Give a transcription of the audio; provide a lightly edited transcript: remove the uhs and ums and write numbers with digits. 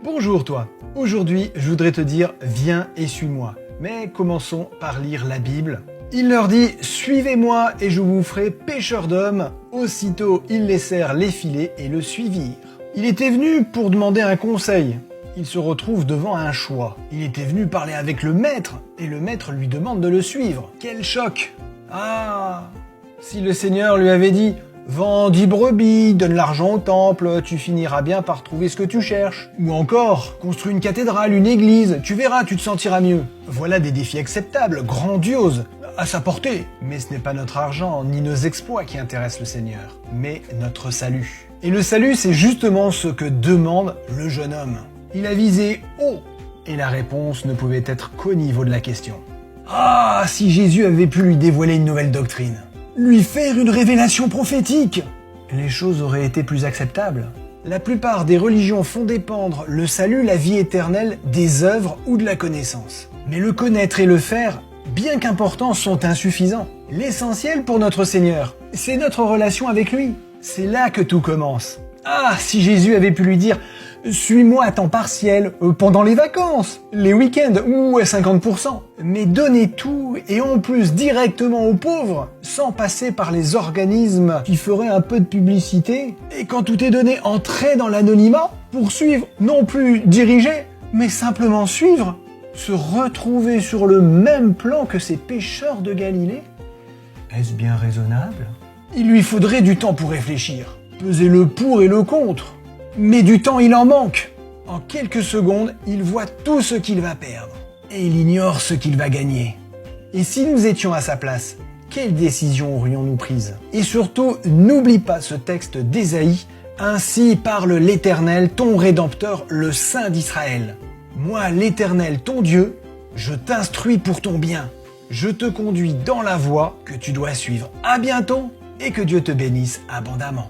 Bonjour toi. Aujourd'hui, je voudrais te dire viens et suis-moi. Mais commençons par lire la Bible. Il leur dit suivez-moi et je vous ferai pêcheurs d'hommes. Aussitôt, ils laissèrent les filets et le suivirent. Il était venu pour demander un conseil. Il se retrouve devant un choix. Il était venu parler avec le maître et le maître lui demande de le suivre. Quel choc! Ah! Si le Seigneur lui avait dit vends 10 brebis, donne l'argent au temple, tu finiras bien par trouver ce que tu cherches. Ou encore, construis une cathédrale, une église, tu verras, tu te sentiras mieux. Voilà des défis acceptables, grandioses, à sa portée. Mais ce n'est pas notre argent, ni nos exploits qui intéressent le Seigneur, mais notre salut. Et le salut, c'est justement ce que demande le jeune homme. Il a visé haut, et la réponse ne pouvait être qu'au niveau de la question. Ah, si Jésus avait pu lui dévoiler une nouvelle doctrine, lui faire une révélation prophétique, les choses auraient été plus acceptables. La plupart des religions font dépendre le salut, la vie éternelle, des œuvres ou de la connaissance. Mais le connaître et le faire, bien qu'importants, sont insuffisants. L'essentiel pour notre Seigneur, c'est notre relation avec lui. C'est là que tout commence. Ah, si Jésus avait pu lui dire « Suis-moi à temps partiel, pendant les vacances, les week-ends ou à 50%. » Mais donner tout et en plus directement aux pauvres, sans passer par les organismes qui feraient un peu de publicité. Et quand tout est donné, entrer dans l'anonymat pour suivre, non plus diriger, mais simplement suivre, se retrouver sur le même plan que ces pêcheurs de Galilée. Est-ce bien raisonnable? Il lui faudrait du temps pour réfléchir, peser le pour et le contre. Mais du temps, il en manque. En quelques secondes, il voit tout ce qu'il va perdre. Et il ignore ce qu'il va gagner. Et si nous étions à sa place, quelle décision aurions-nous prise? Et surtout, n'oublie pas ce texte d'Ésaïe. Ainsi parle l'Éternel, ton Rédempteur, le Saint d'Israël. Moi, l'Éternel, ton Dieu, je t'instruis pour ton bien. Je te conduis dans la voie que tu dois suivre. À bientôt et que Dieu te bénisse abondamment.